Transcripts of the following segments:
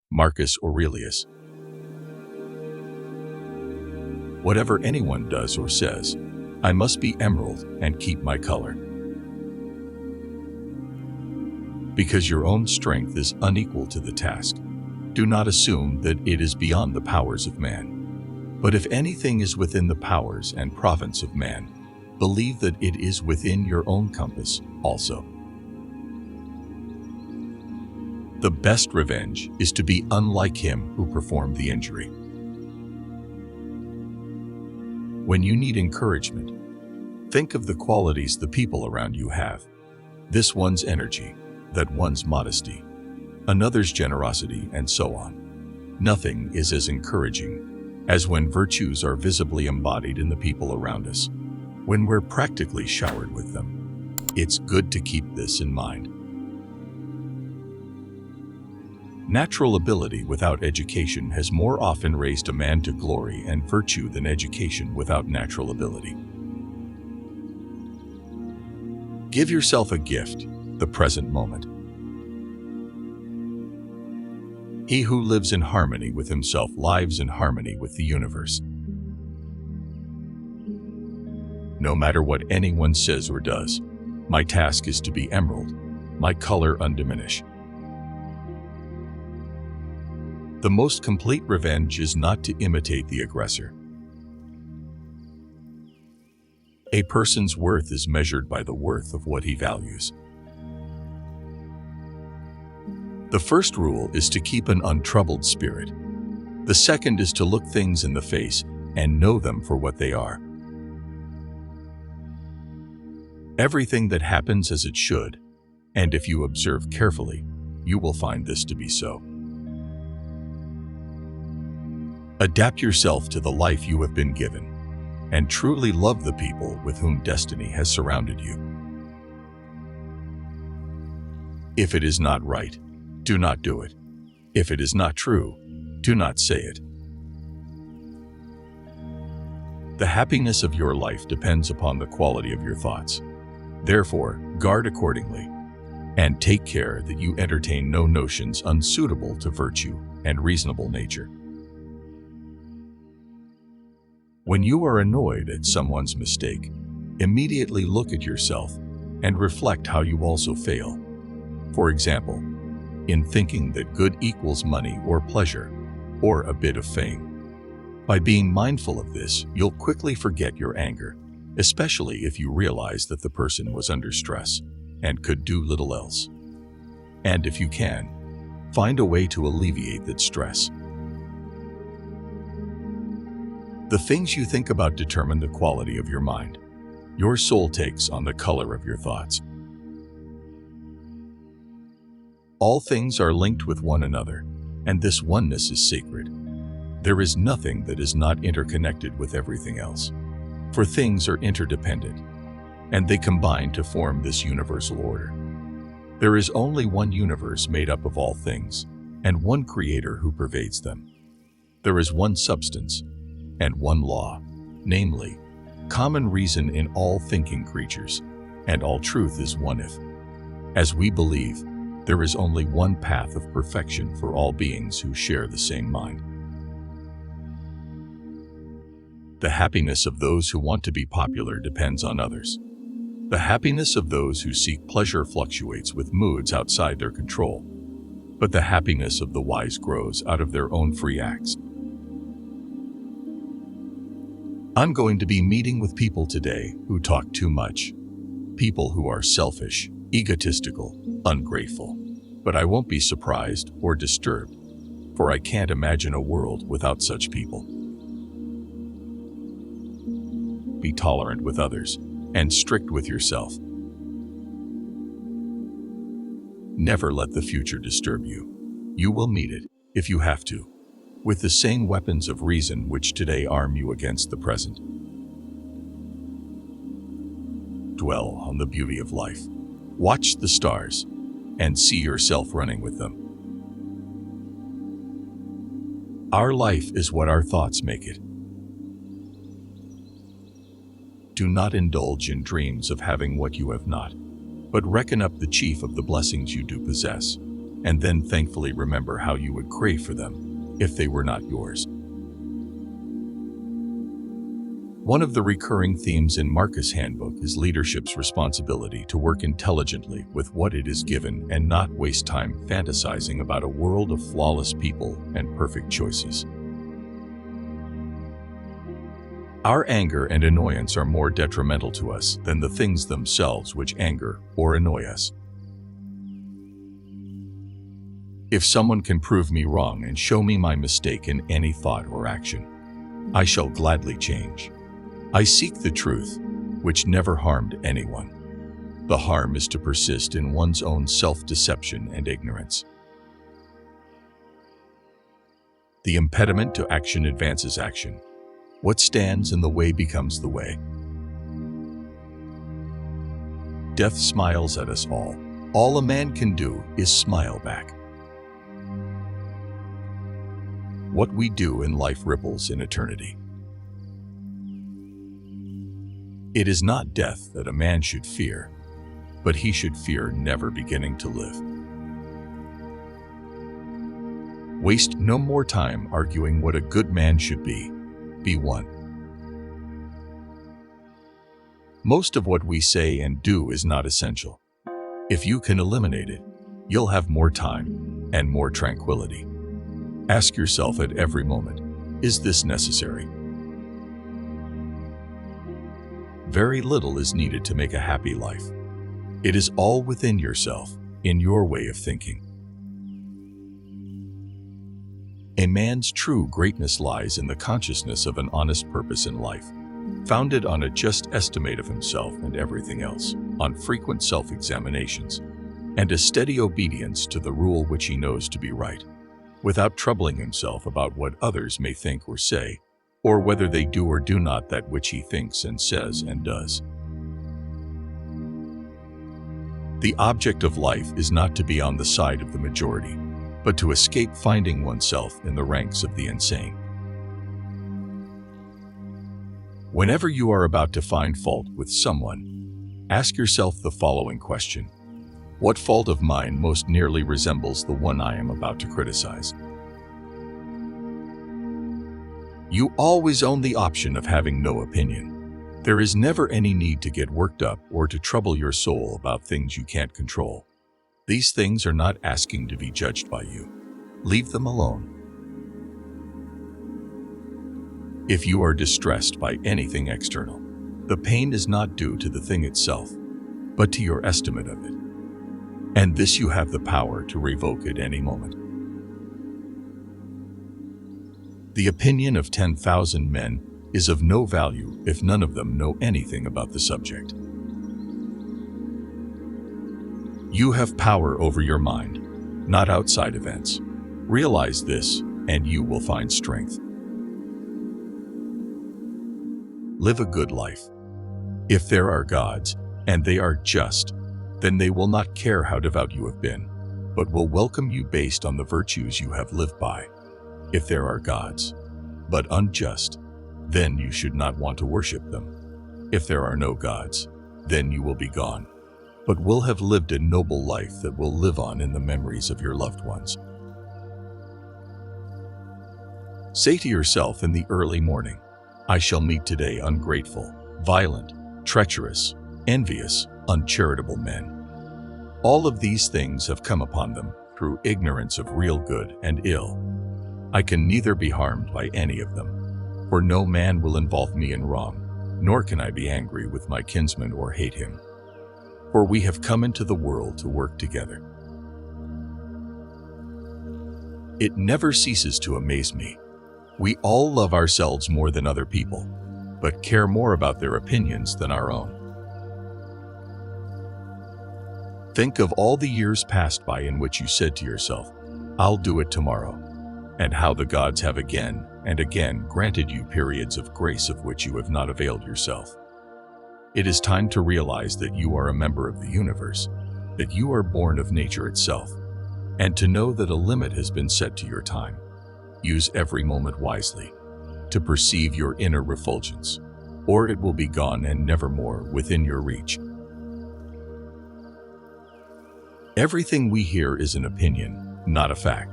Marcus Aurelius. Whatever anyone does or says, I must be emerald and keep my color. Because your own strength is unequal to the task, do not assume that it is beyond the powers of man. But if anything is within the powers and province of man, believe that it is within your own compass also. The best revenge is to be unlike him who performed the injury. When you need encouragement, think of the qualities the people around you have. This one's energy, that one's modesty, another's generosity, and so on. Nothing is as encouraging as when virtues are visibly embodied in the people around us, when we're practically showered with them. It's good to keep this in mind. Natural ability without education has more often raised a man to glory and virtue than education without natural ability. Give yourself a gift, the present moment. He who lives in harmony with himself lives in harmony with the universe. No matter what anyone says or does, my task is to be emerald, my color undiminished. The most complete revenge is not to imitate the aggressor. A person's worth is measured by the worth of what he values. The first rule is to keep an untroubled spirit. The second is to look things in the face and know them for what they are. Everything that happens as it should, and if you observe carefully, you will find this to be so. Adapt yourself to the life you have been given, and truly love the people with whom destiny has surrounded you. If it is not right, do not do it. If it is not true, do not say it. The happiness of your life depends upon the quality of your thoughts. Therefore, guard accordingly, and take care that you entertain no notions unsuitable to virtue and reasonable nature. When you are annoyed at someone's mistake, immediately look at yourself and reflect how you also fail. For example, in thinking that good equals money or pleasure, or a bit of fame. By being mindful of this, you'll quickly forget your anger, especially if you realize that the person was under stress and could do little else. And if you can, find a way to alleviate that stress. The things you think about determine the quality of your mind. Your soul takes on the color of your thoughts. All things are linked with one another, and this oneness is sacred. There is nothing that is not interconnected with everything else, for things are interdependent, and they combine to form this universal order. There is only one universe made up of all things, and one creator who pervades them. There is one substance, and one law, namely, common reason in all thinking creatures, and all truth is one if, as we believe, there is only one path of perfection for all beings who share the same mind. The happiness of those who want to be popular depends on others. The happiness of those who seek pleasure fluctuates with moods outside their control, but the happiness of the wise grows out of their own free acts. I'm going to be meeting with people today who talk too much. People who are selfish, egotistical, ungrateful. But I won't be surprised or disturbed, for I can't imagine a world without such people. Be tolerant with others and strict with yourself. Never let the future disturb you. You will meet it, if you have to, with the same weapons of reason which today arm you against the present. Dwell on the beauty of life. Watch the stars, and see yourself running with them. Our life is what our thoughts make it. Do not indulge in dreams of having what you have not, but reckon up the chief of the blessings you do possess, and then thankfully remember how you would crave for them if they were not yours. One of the recurring themes in Marcus' handbook is leadership's responsibility to work intelligently with what it is given and not waste time fantasizing about a world of flawless people and perfect choices. Our anger and annoyance are more detrimental to us than the things themselves which anger or annoy us. If someone can prove me wrong and show me my mistake in any thought or action, I shall gladly change. I seek the truth, which never harmed anyone. The harm is to persist in one's own self-deception and ignorance. The impediment to action advances action. What stands in the way becomes the way. Death smiles at us all. All a man can do is smile back. What we do in life ripples in eternity. It is not death that a man should fear, but he should fear never beginning to live. Waste no more time arguing what a good man should be. Be one. Most of what we say and do is not essential. If you can eliminate it, you'll have more time and more tranquility. Ask yourself at every moment, is this necessary? Very little is needed to make a happy life. It is all within yourself, in your way of thinking. A man's true greatness lies in the consciousness of an honest purpose in life, founded on a just estimate of himself and everything else, on frequent self-examinations, and a steady obedience to the rule which he knows to be right, without troubling himself about what others may think or say, or whether they do or do not that which he thinks and says and does. The object of life is not to be on the side of the majority, but to escape finding oneself in the ranks of the insane. Whenever you are about to find fault with someone, ask yourself the following question: what fault of mine most nearly resembles the one I am about to criticize? You always own the option of having no opinion. There is never any need to get worked up or to trouble your soul about things you can't control. These things are not asking to be judged by you. Leave them alone. If you are distressed by anything external, the pain is not due to the thing itself, but to your estimate of it. And this you have the power to revoke at any moment. The opinion of 10,000 men is of no value if none of them know anything about the subject. You have power over your mind, not outside events. Realize this, and you will find strength. Live a good life. If there are gods, and they are just, then they will not care how devout you have been, but will welcome you based on the virtues you have lived by. If there are gods, but unjust, then you should not want to worship them. If there are no gods, then you will be gone, but will have lived a noble life that will live on in the memories of your loved ones. Say to yourself in the early morning, I shall meet today ungrateful, violent, treacherous, envious, uncharitable men. All of these things have come upon them through ignorance of real good and ill. I can neither be harmed by any of them, for no man will involve me in wrong, nor can I be angry with my kinsman or hate him. For we have come into the world to work together. It never ceases to amaze me. We all love ourselves more than other people, but care more about their opinions than our own. Think of all the years passed by in which you said to yourself, I'll do it tomorrow, and how the gods have again and again granted you periods of grace of which you have not availed yourself. It is time to realize that you are a member of the universe, that you are born of nature itself, and to know that a limit has been set to your time. Use every moment wisely to perceive your inner refulgence, or it will be gone and nevermore within your reach. Everything we hear is an opinion, not a fact.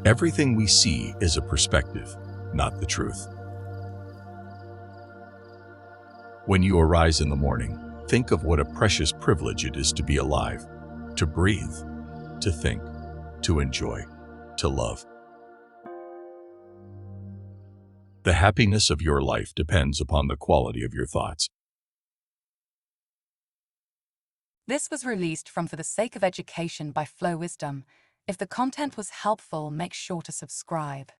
Everything we see is a perspective, not the truth. When you arise in the morning, think of what a precious privilege it is to be alive, to breathe, to think, to enjoy, to love. The happiness of your life depends upon the quality of your thoughts. This was released from For the Sake of Education by Flow Wisdom. If the content was helpful, make sure to subscribe.